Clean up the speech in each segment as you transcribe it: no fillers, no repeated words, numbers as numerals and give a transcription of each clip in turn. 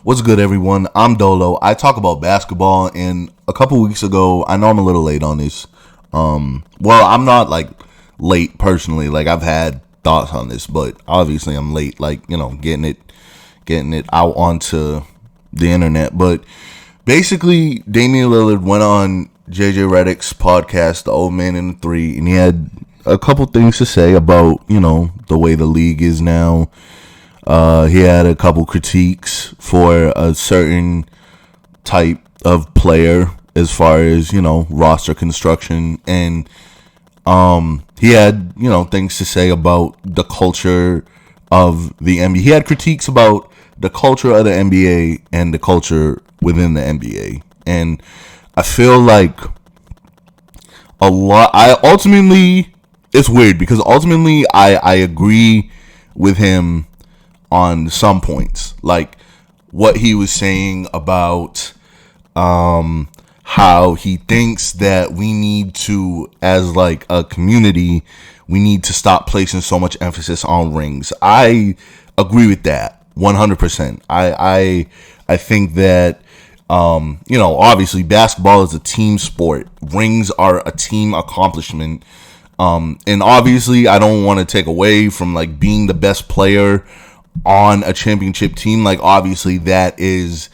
What's good, everyone? I'm Dolo. I talk about basketball, and a couple weeks ago, I know I'm a little late on this. Well, I'm not like late personally. Like I've had thoughts on this, but obviously I'm late. Like getting it out onto the internet. But basically, Damian Lillard went on JJ Redick's podcast, The Old Man in the Three, and he had a couple things to say about the way the league is now. He had a couple critiques for a certain type of player as far as, roster construction. And he had, things to say about the culture of the NBA. He had critiques about the culture of the NBA and the culture within the NBA. And I feel like it's weird because ultimately I agree with him on some points, like what he was saying about how he thinks that we need to, as like a community, we need to stop placing so much emphasis on rings. I agree with that 100%. I think that obviously basketball is a team sport. Rings are a team accomplishment. And obviously I don't want to take away from like being the best player on a championship team. Like obviously that is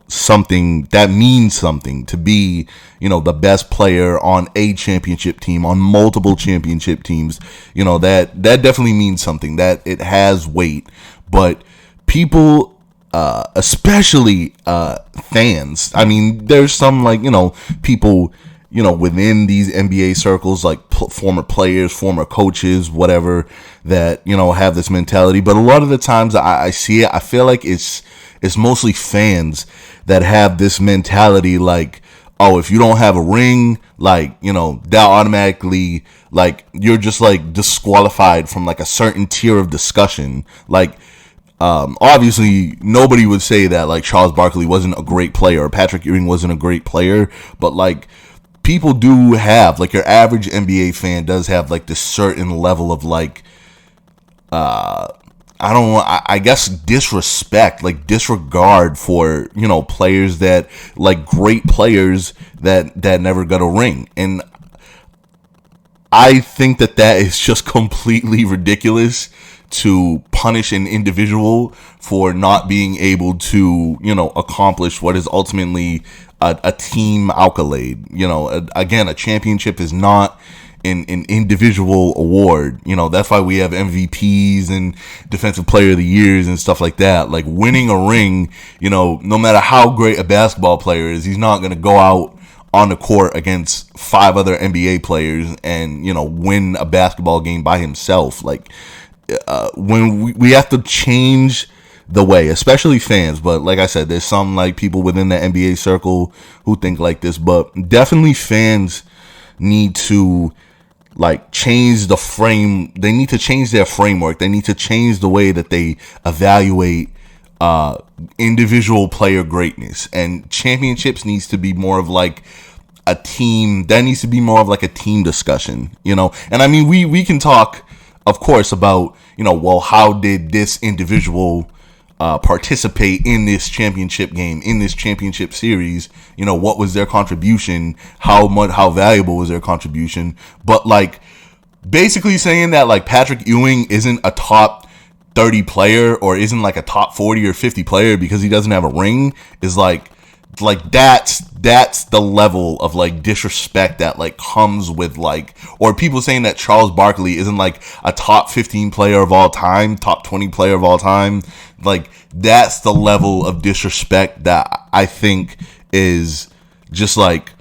something that means something to be the best player on a championship team, on multiple championship teams. That definitely means something, that it has weight. But people, especially fans, I mean, there's some people within these NBA circles, like former players, former coaches, whatever, that, have this mentality. But a lot of the times I see it, I feel like it's mostly fans that have this mentality like, oh, if you don't have a ring, like, that automatically, like, you're just like disqualified from like a certain tier of discussion. Like, obviously nobody would say that like Charles Barkley wasn't a great player or Patrick Ewing wasn't a great player, but like, people do have, like, your average NBA fan does have like this certain level of like, I guess disrespect, like disregard for, players that, like, great players that never got a ring. And I think that is just completely ridiculous to punish an individual for not being able to, accomplish what is ultimately a team accolade. Again, a championship is not an individual award. That's why we have MVPs and defensive player of the years and stuff like that. Like, winning a ring, no matter how great a basketball player is, he's not going to go out on the court against 5 other NBA players and, win a basketball game by himself. Like, when we have to change the way, especially fans. But like I said, there's some like people within the NBA circle who think like this, but definitely fans need to like change the frame. They need to change their framework. They need to change the way that they evaluate individual player greatness. And championships needs to be more of like a team. That needs to be more of like a team discussion, And I mean, we can talk, of course, about, well, how did this individual participate in this championship game, in this championship series? What was their contribution? How valuable was their contribution? But like, basically saying that like Patrick Ewing isn't a top 30 player or isn't like a top 40 or 50 player because he doesn't have a ring is like that's the level of like disrespect that like comes with like, or people saying that Charles Barkley isn't like a top 15 player of all time, top 20 player of all time. Like, that's the level of disrespect that I think is just like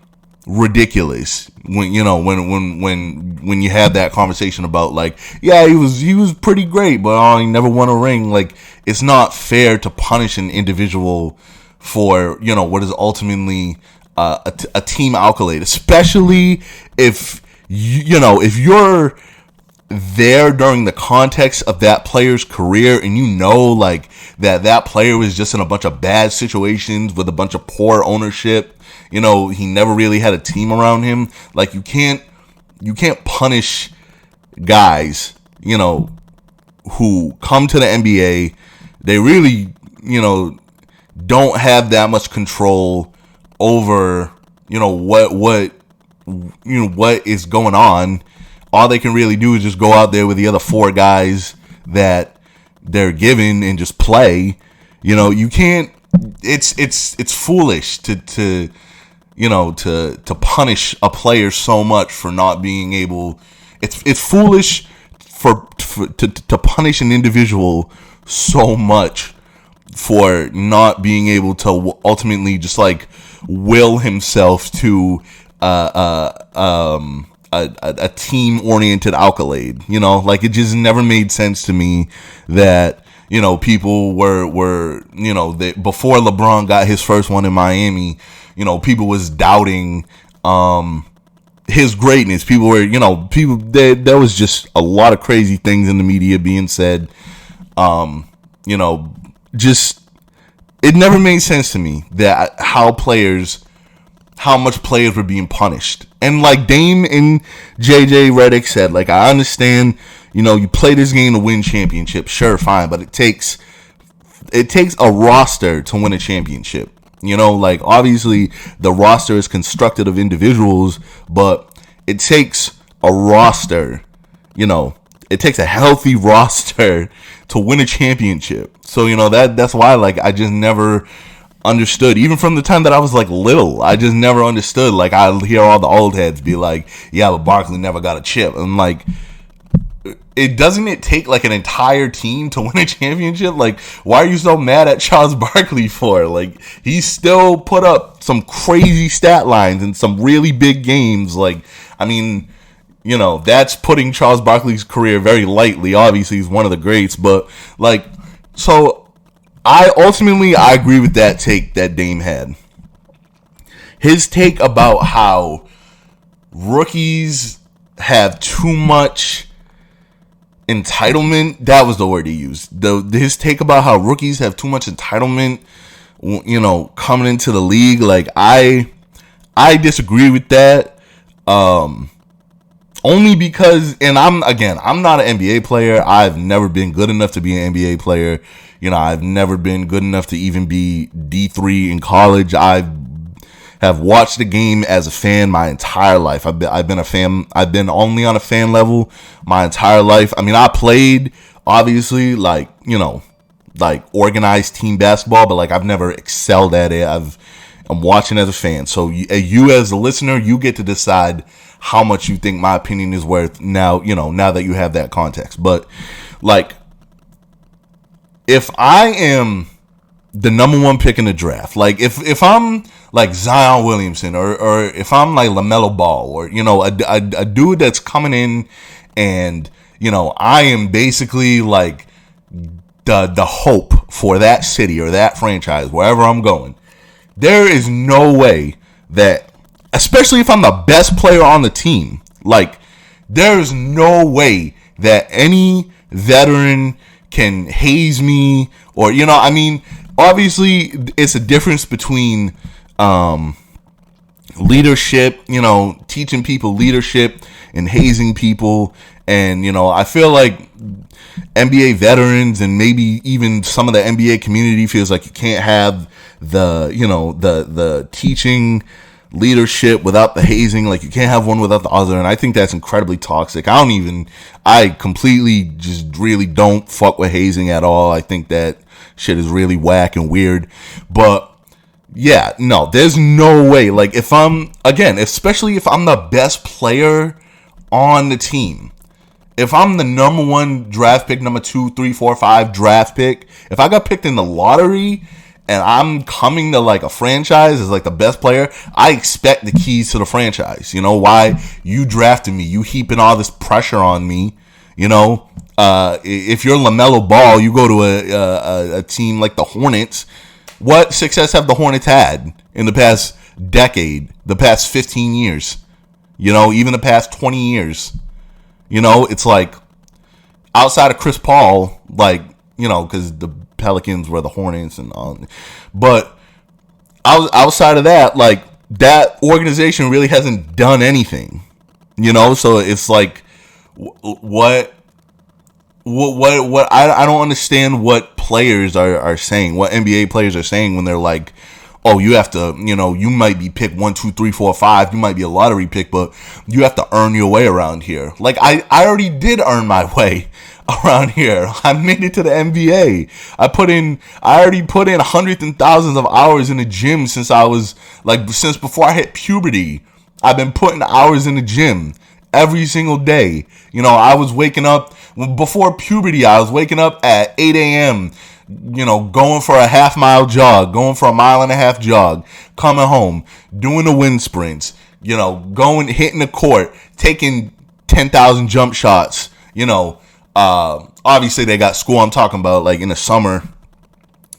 ridiculous when when you have that conversation about like, yeah, he was pretty great, but he never won a ring. Like, it's not fair to punish an individual for what is ultimately a team accolade, especially if if you're there during the context of that player's career and like that player was just in a bunch of bad situations with a bunch of poor ownership. He never really had a team around him. Like, you can't punish guys who come to the NBA. They really don't have that much control over, what is going on. All they can really do is just go out there with the other four guys that they're given and just play. You can't. It's foolish to punish a player so much for not being able. It's foolish to punish an individual so much for not being able to ultimately just like will himself to a team-oriented accolade. Like it just never made sense to me that people were before LeBron got his first one in Miami, people was doubting his greatness. People were there was just a lot of crazy things in the media being said. Just it never made sense to me that how much players were being punished. And like Dame and JJ Redick said, like, I understand, you play this game to win championships, sure, fine, but it takes a roster to win a championship. Like obviously the roster is constructed of individuals, but it takes a roster, it takes a healthy roster to win a championship. So, that's why, like, I just never understood, even from the time that I was like little, I just never understood. Like, I hear all the old heads be like, yeah, but Barkley never got a chip. I'm like, it take like an entire team to win a championship? Like, why are you so mad at Charles Barkley for? Like, he still put up some crazy stat lines in some really big games. Like, I mean, that's putting Charles Barkley's career very lightly. Obviously, he's one of the greats, but like, so I agree with that take that Dame had. His take about how rookies have too much entitlement, that was the word he used. His take about how rookies have too much entitlement, coming into the league, like I disagree with that. Only because, and I'm not an NBA player. I've never been good enough to be an NBA player. I've never been good enough to even be D3 in college. I have watched the game as a fan my entire life. I've been a fan. I've been only on a fan level my entire life. I mean, I played obviously like organized team basketball, but like I've never excelled at it. I'm watching as a fan. So you as a listener, you get to decide how much you think my opinion is worth now, now that you have that context. But like, if I am the number one pick in the draft, like if I'm like Zion Williamson or if I'm like LaMelo Ball or, a dude that's coming in and, I am basically like the hope for that city or that franchise, wherever I'm going, there is no way that, especially if I'm the best player on the team, like there is no way that any veteran can haze me or, I mean, obviously it's a difference between leadership, teaching people leadership and hazing people. And, I feel like NBA veterans and maybe even some of the NBA community feels like you can't have the teaching leadership without the hazing. Like you can't have one without the other. And I think that's incredibly toxic. I completely just really don't fuck with hazing at all. I think that shit is really whack and weird. But yeah, no, there's no way. Like especially if I'm the best player on the team, if I'm the number one draft pick, number 2, 3, 4, 5 draft pick, if I got picked in the lottery and I'm coming to like a franchise as like the best player, I expect the keys to the franchise. Why? You drafted me. You heaping all this pressure on me. If you're LaMelo Ball, you go to a team like the Hornets. What success have the Hornets had in the past decade, the past 15 years? Even the past 20 years? It's like outside of Chris Paul, like, because the Pelicans were the Hornets and all. But outside of that, like, that organization really hasn't done anything, so it's like, what what I don't understand what players are saying, what NBA players are saying when they're like, oh, you have to, you might be pick 1, 2, 3, 4, 5. You might be a lottery pick, but you have to earn your way around here. Like, I already did earn my way around here. I made it to the NBA. I already put in hundreds and thousands of hours in the gym since before I hit puberty. I've been putting hours in the gym every single day. I was waking up before puberty. I was waking up at 8 a.m., going for a half-mile jog, going for a mile-and-a-half jog, coming home, doing the wind sprints, hitting the court, taking 10,000 jump shots. Obviously they got school. I'm talking about like in the summer.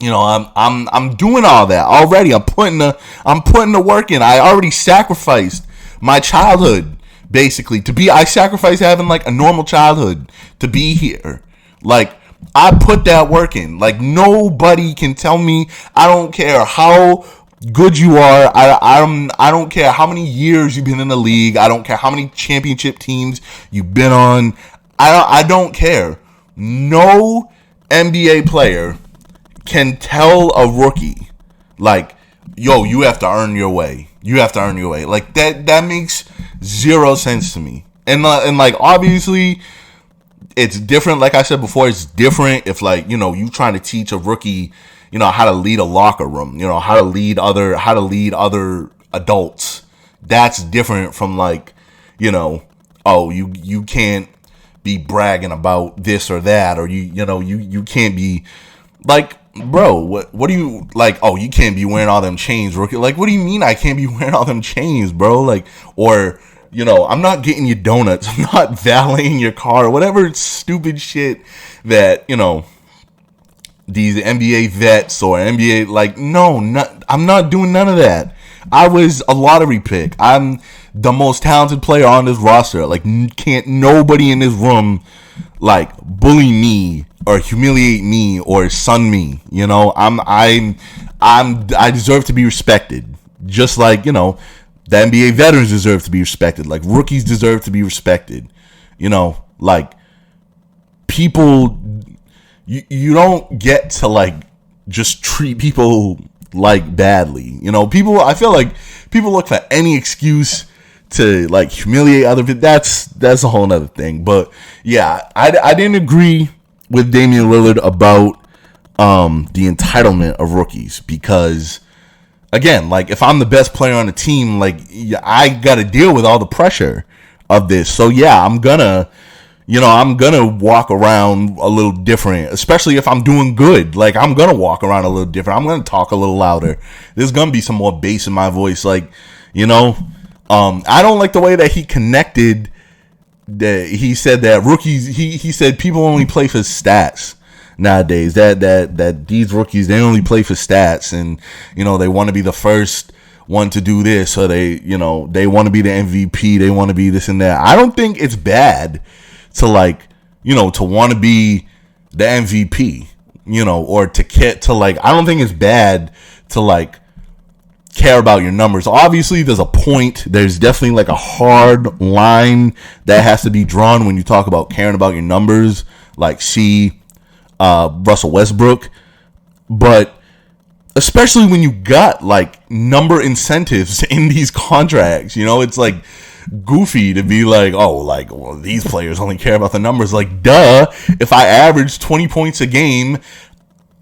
I'm doing all that already. I'm putting the work in. I already sacrificed my childhood basically I sacrificed having like a normal childhood to be here. Like, I put that work in. Like, nobody can tell me. I don't care how good you are. I don't care how many years you've been in the league. I don't care how many championship teams you've been on. I don't care. No NBA player can tell a rookie, like, yo, you have to earn your way. You have to earn your way. Like, that makes zero sense to me. And like, obviously, it's different. Like I said before, it's different if, like, you trying to teach a rookie, how to lead a locker room, how to lead other adults. That's different from, like, oh, you can't be bragging about this or that, or you can't be like, bro, what do you like? Oh, you can't be wearing all them chains, rookie. Like, what do you mean I can't be wearing all them chains, bro? Like, or I'm not getting you donuts. I'm not valeting your car, or whatever stupid shit that these NBA vets or NBA, like, no, I'm not doing none of that. I was a lottery pick. I'm the most talented player on this roster. Like, can't nobody in this room like bully me or humiliate me or sun me. I deserve to be respected. Just like, the NBA veterans deserve to be respected. Like, rookies deserve to be respected. Like, people, you don't get to, like, just treat people like badly. People, I feel like people look for any excuse to, like, humiliate other people. That's a whole nother thing. But yeah, I didn't agree with Damian Lillard about the entitlement of rookies, because again, like, if I'm the best player on the team, like, I got to deal with all the pressure of this. So yeah, I'm gonna walk around a little different, especially if I'm doing good. Like, I'm gonna walk around a little different. I'm gonna talk a little louder. There's gonna be some more bass in my voice. Like, I don't like the way that he connected. That he said that rookies. He said people only play for stats nowadays. That these rookies, they only play for stats, and they want to be the first one to do this, or they want to be the MVP. They want to be this and that. I don't think it's bad to, like, to want to be the MVP, or to like, I don't think it's bad to, like, care about your numbers. Obviously, there's a point. There's definitely, like, a hard line that has to be drawn when you talk about caring about your numbers, like, see Russell Westbrook. But especially when you got, like, number incentives in these contracts, it's like goofy to be like, oh, like, well, these players only care about the numbers. Like, duh, if I average 20 points a game,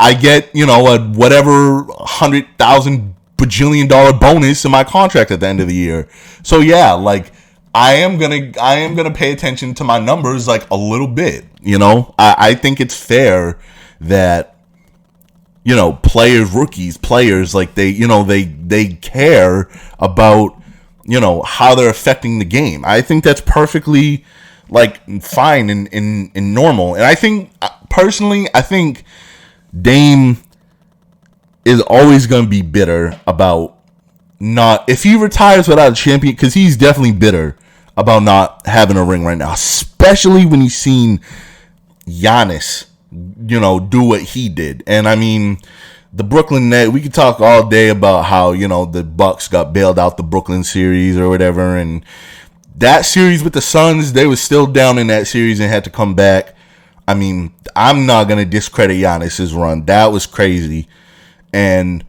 I get, a whatever $100,000 bajillion bonus in my contract at the end of the year. So yeah, like, I am gonna pay attention to my numbers, like, a little bit. I think it's fair that players, like, they care about how they're affecting the game. I think that's perfectly, like, fine and normal. And I think, personally, Dame is always going to be bitter about not, if he retires without a champion, because he's definitely bitter about not having a ring right now, especially when he's seen Giannis, do what he did. And I mean, the Brooklyn Nets, we could talk all day about how, the Bucks got bailed out the Brooklyn series or whatever. And that series with the Suns, they were still down in that series and had to come back. I mean, I'm not going to discredit Giannis's run. That was crazy. And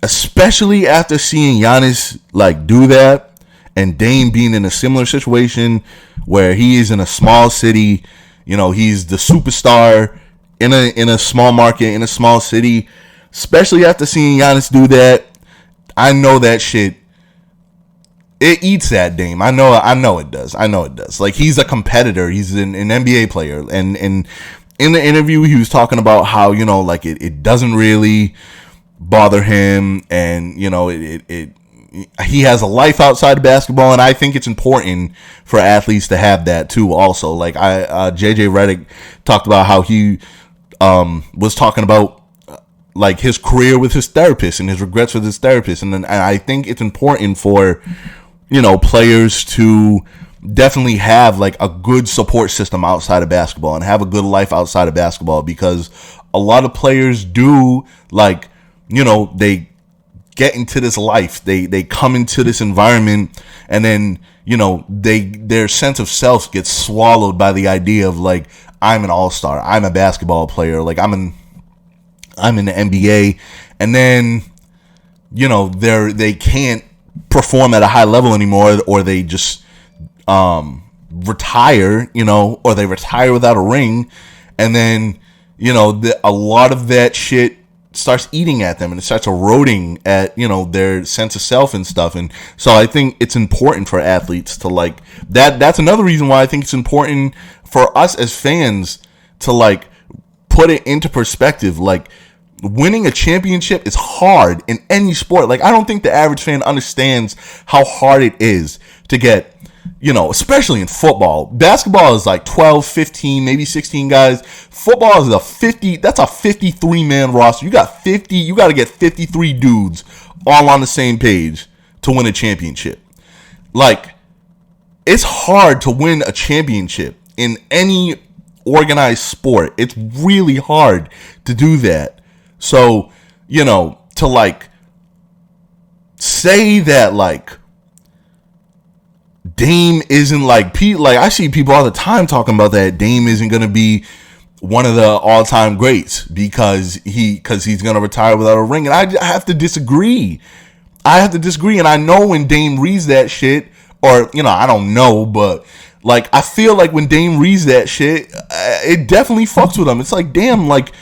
especially after seeing Giannis like do that, and Dame being in a similar situation where he is in a small city, you know, he's the superstar in a small market, in a small city. Especially after seeing Giannis do that, I know that shit, it eats at Dame. I know it does. Like, he's a competitor. He's an NBA player. And in the interview, he was talking about how, you know, like it doesn't really bother him, and, you know, he has a life outside of basketball, and I think it's important for athletes to have that too. Also, like JJ Redick talked about how he was talking about like his career with his therapist and his regrets with his therapist, and I think it's important for, you know, players to definitely have like a good support system outside of basketball and have a good life outside of basketball, because a lot of players do, like, you know, they get into this life, they come into this environment, and then, you know, their sense of self gets swallowed by the idea of like, I'm an all-star, I'm a basketball player, like I'm in the NBA, and then, you know, they can't perform at a high level anymore, or they just retire, you know, or they retire without a ring, and then, you know, a lot of that shit starts eating at them, and it starts eroding at, you know, their sense of self and stuff. And so I think it's important for athletes to like that's another reason why I think it's important for us as fans to like put it into perspective. Like, winning a championship is hard in any sport. Like, I don't think the average fan understands how hard it is to get, you know, especially in football. Basketball is like 12, 15, maybe 16 guys. Football is that's a 53-man roster. You got to get 53 dudes all on the same page to win a championship. Like, it's hard to win a championship in any organized sport. It's really hard to do that. So, you know, to like say that like Dame isn't like I see people all the time talking about that Dame isn't going to be one of the all-time greats because he's going to retire without a ring. And I have to disagree. And I know when Dame reads that shit, or, you know, I don't know, but like, I feel like when Dame reads that shit, it definitely fucks with him. It's like, damn, like,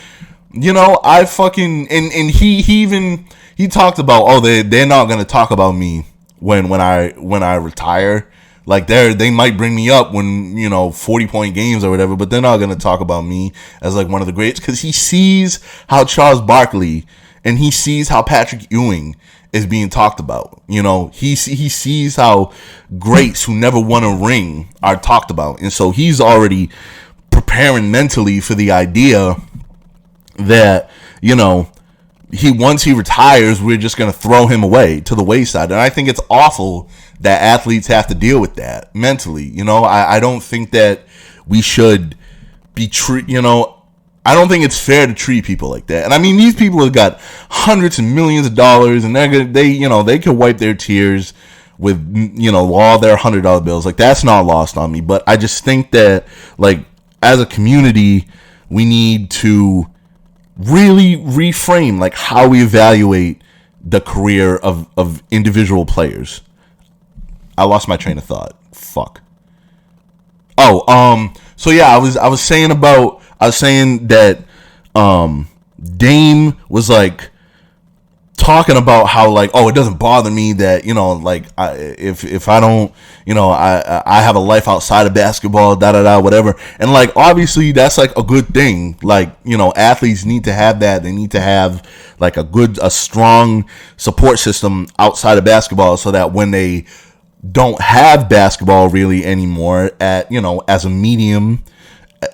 you know, I fucking, and he talked about, oh, they're not going to talk about me when I retire. Like, they might bring me up when, you know, 40-point games or whatever, but they're not going to talk about me as like one of the greats, because he sees how Charles Barkley and he sees how Patrick Ewing is being talked about. You know, he sees how greats who never won a ring are talked about. And so he's already preparing mentally for the idea that, you know, once he retires, we're just going to throw him away to the wayside. And I think it's awful that athletes have to deal with that mentally. You know, I don't think that we should be you know, I don't think it's fair to treat people like that. And I mean, these people have got hundreds of millions of dollars, and they can wipe their tears with, you know, all their $100 bills. Like, that's not lost on me. But I just think that, like, as a community, we need to really reframe like how we evaluate the career of individual players. I lost my train of thought. Fuck. Oh, so yeah, I was saying that Dame was like talking about how, like, oh, it doesn't bother me that, you know, like, if I don't, you know, I have a life outside of basketball, whatever. And like, obviously that's like a good thing. Like, you know, athletes need to have that. They need to have like a strong support system outside of basketball, so that when they don't have basketball really anymore at, you know, as a medium,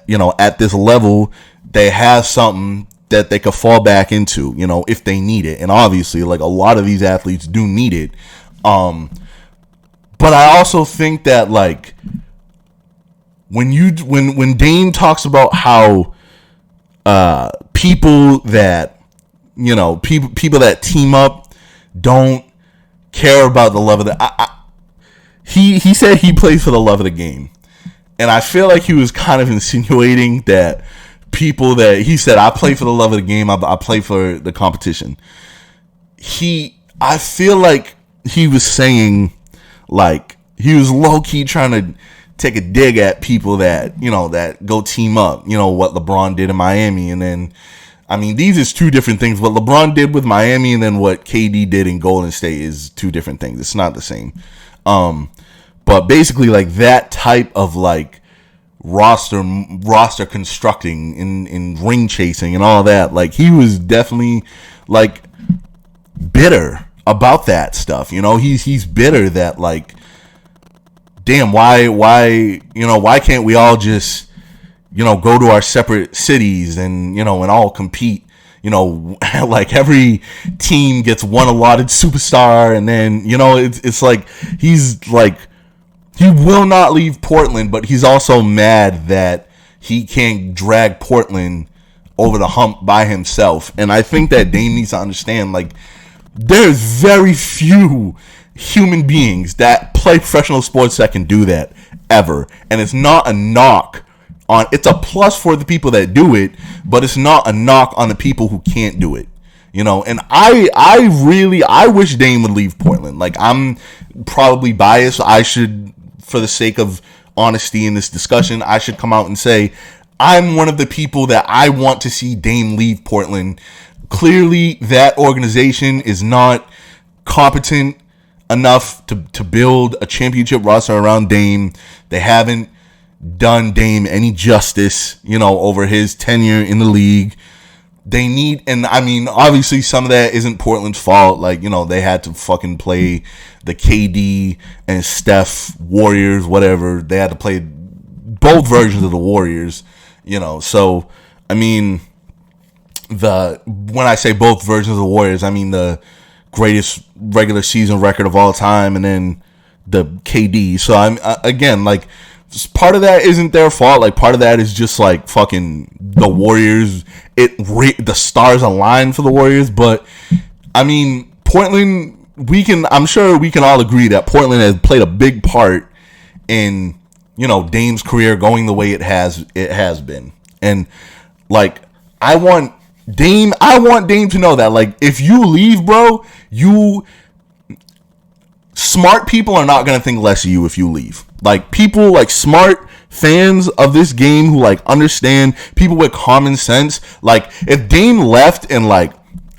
you know, at this level, they have something that they could fall back into, you know, if they need it. And obviously, like, a lot of these athletes do need it. But I also think that, like, when Dame talks about how people that, you know, people that team up don't care about the love of the he said he plays for the love of the game. And I feel like he was kind of insinuating that people that he said, I play for the love of the game, I play for the competition. I feel like he was saying, like, he was low-key trying to take a dig at people that, you know, that go team up, you know, what LeBron did in Miami. And then, I mean, these is two different things. What LeBron did with Miami and then what KD did in Golden State is two different things. It's not the same. But basically, like, that type of, like, roster constructing in ring chasing and all that, like, he was definitely, like, bitter about that stuff. You know, he's bitter that, like, damn, why can't we all just, you know, go to our separate cities and, you know, and all compete, you know, like every team gets one allotted superstar, and then, you know, it's like he's like, he will not leave Portland, but he's also mad that he can't drag Portland over the hump by himself. And I think that Dame needs to understand, like, there's very few human beings that play professional sports that can do that ever. And it's not a knock on, it's a plus for the people that do it, but it's not a knock on the people who can't do it. You know, and I wish Dame would leave Portland. Like, I'm probably biased. I should, for the sake of honesty in this discussion, I should come out and say I'm one of the people that I want to see Dame leave Portland. Clearly, that organization is not competent enough to build a championship roster around Dame. They haven't done Dame any justice, you know, over his tenure in the league. They need, and I mean, obviously some of that isn't Portland's fault. Like, you know, they had to fucking play the KD and Steph Warriors, whatever. They had to play both versions of the Warriors, you know. So, I mean, when I say both versions of the Warriors, I mean the greatest regular season record of all time, and then the KD. So I'm again, like, part of that isn't their fault. Like, part of that is just like fucking the Warriors. The stars align for the Warriors, but I mean, Portland. I'm sure we can all agree that Portland has played a big part in, you know, Dame's career going the way it has been. And like, I want Dame to know that, like, if you leave, bro, smart people are not going to think less of you if you leave. Like, people, like, smart fans of this game who, like, understand, people with common sense, like, if Dame left and, like,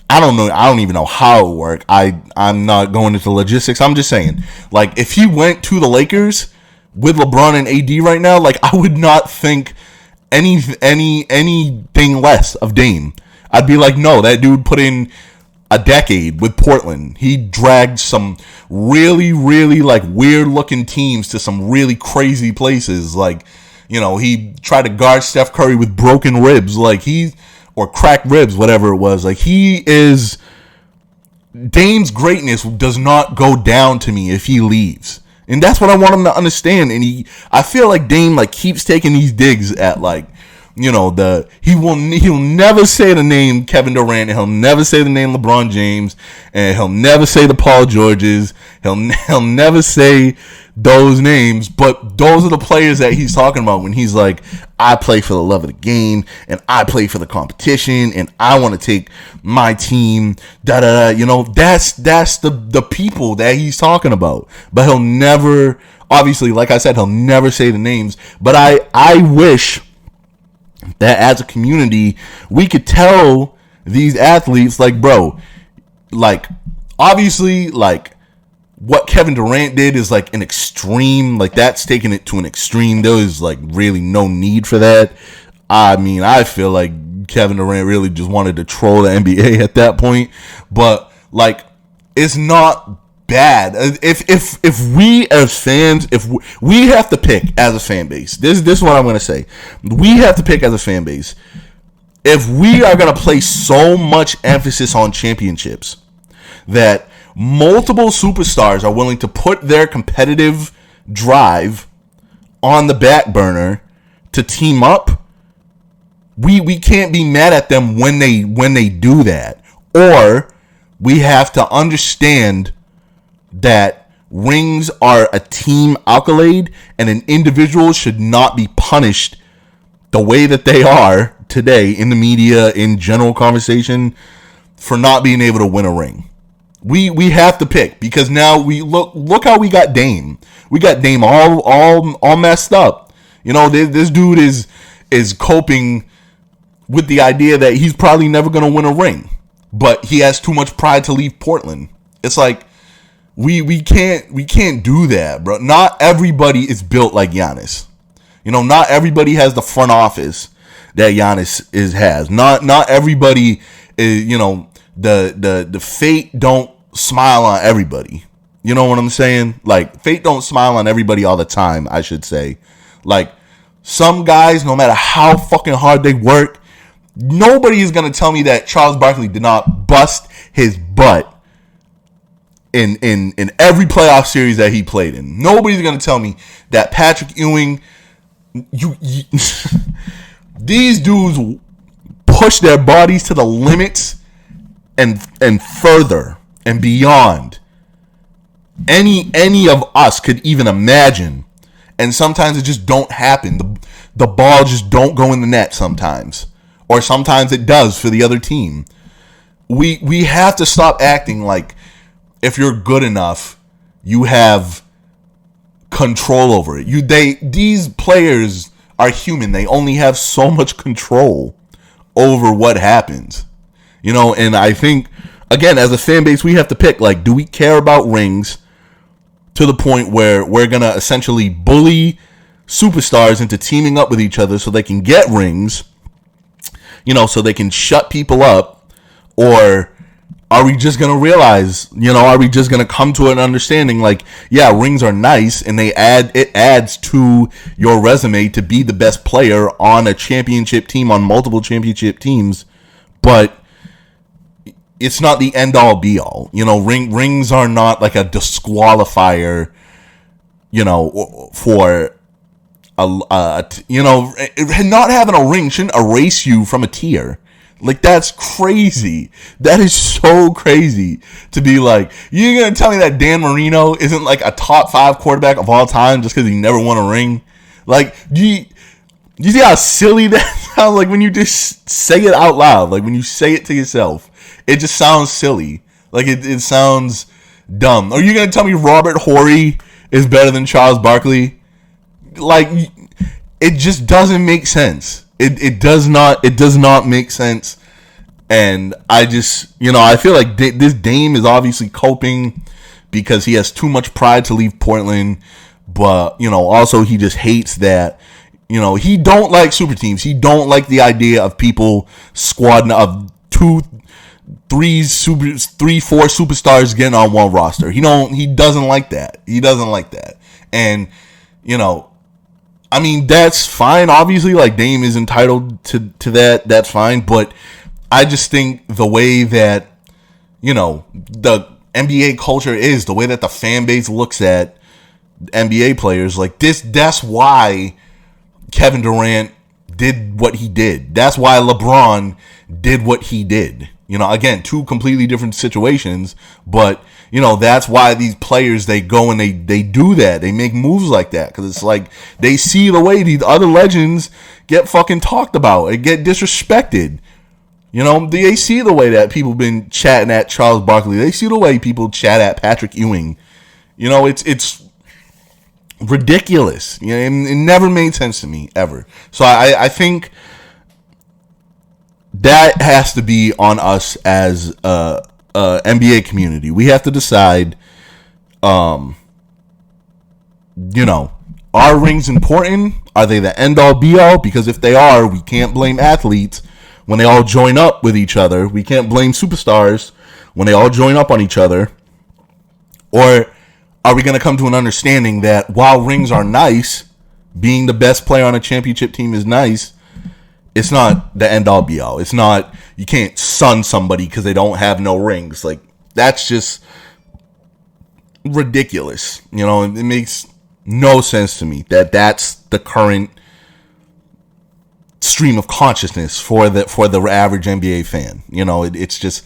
I don't even know how it would work. I'm not going into logistics. I'm just saying, like, if he went to the Lakers with LeBron and AD right now, like, I would not think anything less of Dame. I'd be like, no, that dude put in a decade with Portland. He dragged some really, really, like, weird looking teams to some really crazy places. Like, you know, he tried to guard Steph Curry with broken ribs, like, or cracked ribs, whatever it was. Like, Dame's greatness does not go down to me if he leaves. And that's what I want him to understand. And I feel like Dame, like, keeps taking these digs at, like, you know, he'll never say the name Kevin Durant, and he'll never say the name LeBron James, and he'll never say the Paul Georges. He'll never say those names, but those are the players that he's talking about when he's like, I play for the love of the game, and I play for the competition, and I want to take my team, you know, that's the people that he's talking about. But he'll never, obviously, like I said, he'll never say the names, but I wish that as a community, we could tell these athletes, like, bro, like, obviously, like, what Kevin Durant did is, like, an extreme, like, that's taking it to an extreme. There was, like, really no need for that. I mean, I feel like Kevin Durant really just wanted to troll the NBA at that point. But, like, it's not bad. If we as fans, if we have to pick as a fan base, this is what I'm going to say. We have to pick as a fan base. If we are going to place so much emphasis on championships that multiple superstars are willing to put their competitive drive on the back burner to team up, we can't be mad at them when they do that. Or we have to understand that Rings are a team accolade, and an individual should not be punished the way that they are today in the media, in general conversation, for not being able to win a ring. We have to pick, because now we look how we got Dame. We got Dame all messed up. You know, this dude is coping with the idea that he's probably never going to win a ring, but he has too much pride to leave Portland. It's like we can't do that, bro. Not everybody is built like Giannis. You know, not everybody has the front office that Giannis has. Not everybody is, you know, the fate don't smile on everybody. You know what I'm saying? Like, fate don't smile on everybody all the time, I should say. Like, some guys, no matter how fucking hard they work, nobody is going to tell me that Charles Barkley did not bust his butt in every playoff series that he played in. Nobody's going to tell me that Patrick Ewing, these dudes push their bodies to the limits and further and beyond any of us could even imagine. And sometimes it just don't happen. The ball just don't go in the net sometimes. Or sometimes it does for the other team. We have to stop acting like if you're good enough, you have control over it. These players are human. They only have so much control over what happens. You know, and I think, again, as a fan base, we have to pick, like, do we care about rings to the point where we're going to essentially bully superstars into teaming up with each other so they can get rings, you know, so they can shut people up? Or are we just going to realize, you know, are we just going to come to an understanding like, yeah, rings are nice and it adds to your resume to be the best player on a championship team, on multiple championship teams, but it's not the end all be all. You know, rings are not like a disqualifier, you know, for you know, not having a ring shouldn't erase you from a tier. Like, that's crazy. That is so crazy to be like, you're going to tell me that Dan Marino isn't like a top 5 quarterback of all time just because he never won a ring? Like, do you see how silly that sounds? Like, when you just say it out loud, like when you say it to yourself, it just sounds silly. Like, it sounds dumb. Are you going to tell me Robert Horry is better than Charles Barkley? Like, it just doesn't make sense. It does not make sense. And I just, you know, I feel like this Dame is obviously coping because he has too much pride to leave Portland. But, you know, also he just hates that, you know, he don't like super teams. He don't like the idea of people squadding of 2, 3, 4 superstars getting on one roster. He doesn't like that. He doesn't like that. And, you know, I mean, that's fine. Obviously, like, Dame is entitled to that. That's fine. But I just think the way that, you know, the NBA culture is, the way that the fan base looks at NBA players, like this, that's why Kevin Durant did what he did. That's why LeBron did what he did. You know, again, 2 completely different situations, but, you know, that's why these players, they go and they do that. They make moves like that because it's like they see the way these other legends get fucking talked about and get disrespected. You know, they see the way that people been chatting at Charles Barkley. They see the way people chat at Patrick Ewing. You know, it's ridiculous. You know, it never made sense to me, ever. So I think that has to be on us as a NBA community. We have to decide, you know, are rings important? Are they the end all be all? Because if they are, we can't blame athletes when they all join up with each other. We can't blame superstars when they all join up on each other. Or are we going to come to an understanding that while rings are nice, being the best player on a championship team is nice, it's not the end all be all. It's not, you can't sun somebody because they don't have no rings. Like, that's just ridiculous. You know, it makes no sense to me that that's the current stream of consciousness for the average NBA fan. You know, it's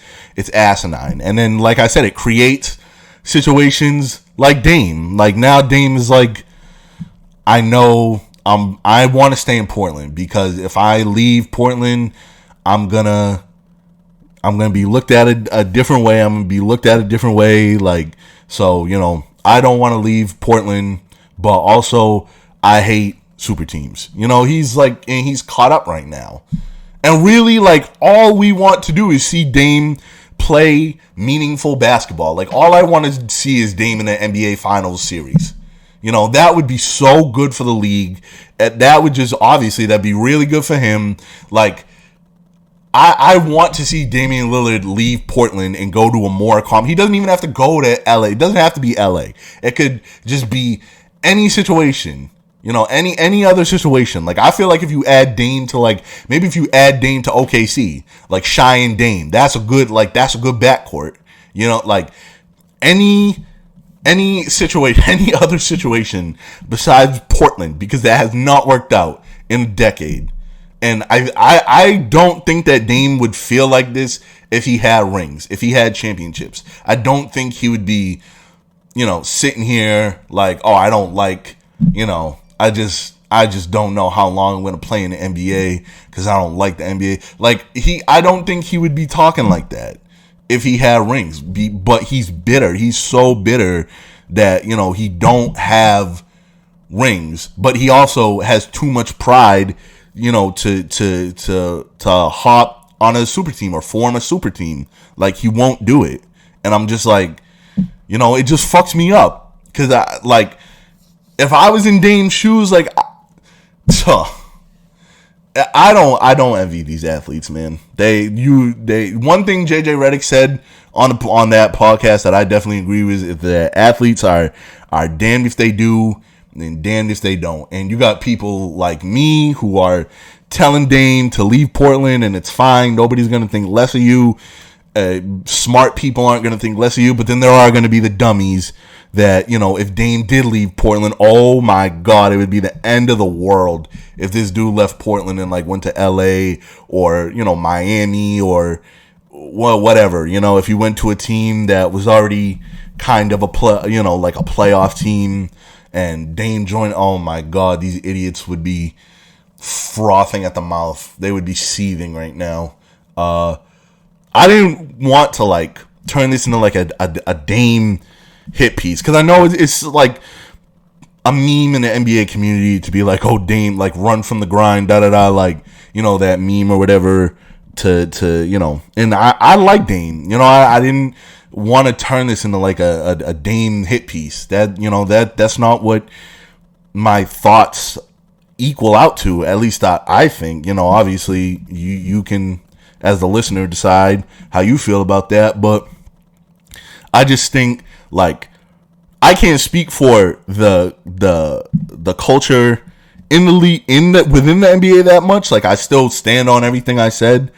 asinine. And then, like I said, it creates situations like Dame. Like now Dame is like, I know I want to stay in Portland because if I leave Portland, I'm gonna be looked at a different way. I'm gonna be looked at a different way. Like, so, I don't want to leave Portland, but also I hate super teams. He's like, and he's caught up right now. And really, like, all we want to do is see Dame play meaningful basketball. Like, all I want to see is Dame in the NBA Finals series. That would be so good for the league. That would just, obviously, that'd be really good for him. Like, I want to see Damian Lillard leave Portland and go to a more calm. He doesn't even have to go to LA. It doesn't have to be LA. It could just be any situation. Any other situation. Like, I feel like if you add Dame to, like, maybe if you add Dame to OKC, like Shai and Dame, that's a good backcourt. Like any situation, any other situation besides Portland, because that has not worked out in a decade. And I don't think that Dame would feel like this if he had rings, if he had championships. I don't think he would be, sitting here like, oh, I don't like, I just don't know how long I'm going to play in the NBA because I don't like the NBA. Like, I don't think he would be talking like that if he had rings. But he's bitter. He's so bitter that, he don't have rings. But he also has too much pride, to hop on a super team or form a super team. Like, he won't do it. And I'm just like, it just fucks me up. Because, if I was in Dame's shoes, like, I don't envy these athletes, man. They one thing JJ Redick said on that podcast that I definitely agree with is that athletes are damned if they do and damned if they don't. And you got people like me who are telling Dame to leave Portland and it's fine. Nobody's going to think less of you. Smart people aren't going to think less of you. But then there are going to be the dummies that, if Dame did leave Portland, oh my God, it would be the end of the world if this dude left Portland and like went to LA or, Miami or whatever. If you went to a team that was already kind of like a playoff team and Dame joined, oh my God, these idiots would be frothing at the mouth. They would be seething right now. I didn't want to like turn this into like a Dame hit piece because I know it's like a meme in the NBA community to be like, oh, Dame, like run from the grind, like, that meme or whatever to and I like Dame. I didn't want to turn this into like a Dame hit piece. That's not what my thoughts equal out to. At least I think, obviously you can, as the listener, decide how you feel about that. But I just think, like, I can't speak for the culture in the league, within the NBA that much. Like, I still stand on everything I said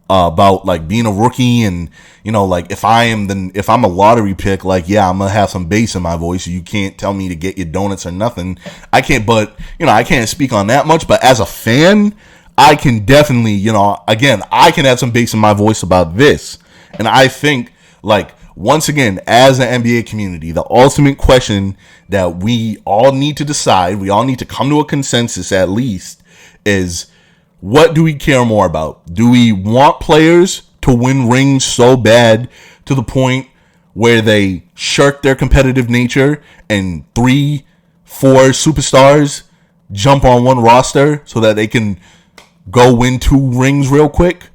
about like being a rookie and like if I'm a lottery pick, like, yeah, I'm gonna have some bass in my voice. You can't tell me to get your donuts or nothing. I can't, but I can't speak on that much. But as a fan, I can definitely, again, I can add some bass in my voice about this. And I think, like, once again, as an NBA community, the ultimate question that we all need to decide, we all need to come to a consensus at least, is what do we care more about? Do we want players to win rings so bad to the point where they shirk their competitive nature and 3-4 superstars jump on one roster so that they can go win 2 rings real quick?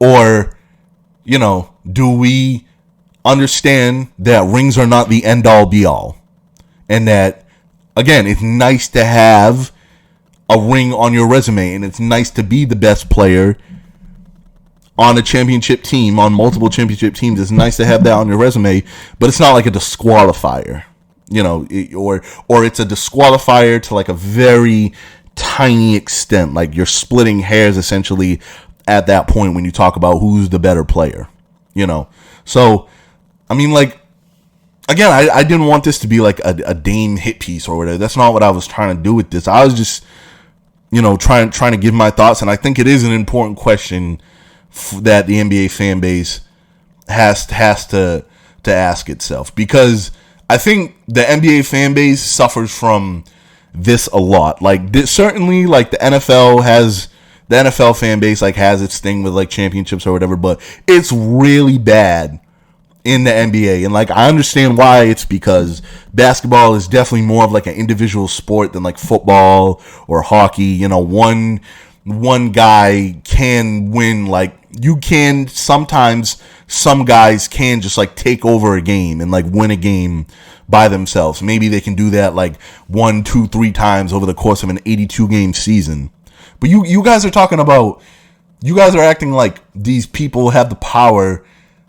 Or, do we understand that rings are not the end all be all? And that, again, it's nice to have a ring on your resume and it's nice to be the best player on a championship team, on multiple championship teams. It's nice to have that on your resume, but it's not like a disqualifier, or it's a disqualifier to like a very tiny extent. Like, you're splitting hairs essentially at that point when you talk about who's the better player, So, I mean, like, again, I didn't want this to be like a Dame hit piece or whatever. That's not what I was trying to do with this. I was just, trying to give my thoughts, and I think it is an important question that the NBA fan base has to ask itself, because I think the NBA fan base suffers from this a lot. Like certainly, like the NFL fan base like has its thing with like championships or whatever, but it's really bad in the NBA. And like I understand why. It's because basketball is definitely more of like an individual sport than like football or hockey. You know, one guy can win. Like you can sometimes, some guys can just like take over a game and like win a game by themselves. Maybe they can do that like 1, 2, 3 times over the course of an 82 game season. But you guys are talking about, you guys are acting like these people have the power.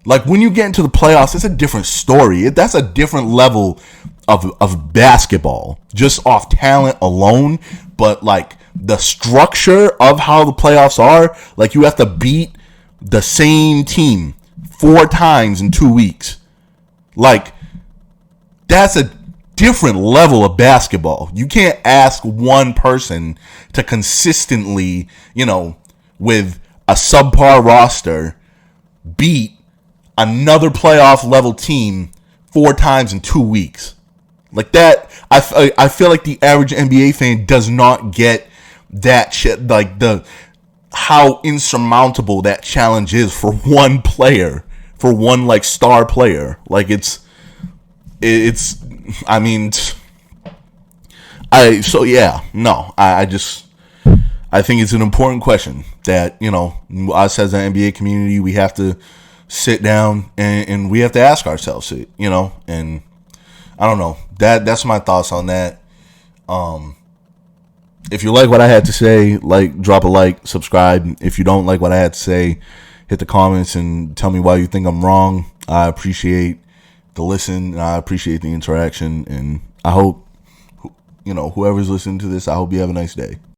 Like when you get into the playoffs, it's a different story. That's a different level of basketball, just off talent alone. But like the structure of how the playoffs are, like you have to beat the same team 4 times in 2 weeks. Like that's a different level of basketball. You can't ask one person to consistently, with a subpar roster, beat another playoff level team 4 times in 2 weeks. Like that, I feel like the average NBA fan does not get that shit, like how insurmountable that challenge is for one player, for one like star player. Like it's I mean, I think it's an important question that, us as an NBA community, we have to sit down and we have to ask ourselves it, and I don't know. That's my thoughts on that. If you like what I had to say, drop a like, subscribe. If you don't like what I had to say, hit the comments and tell me why you think I'm wrong. I appreciate the listen, and I appreciate the interaction, and I hope, whoever's listening to this, I hope you have a nice day.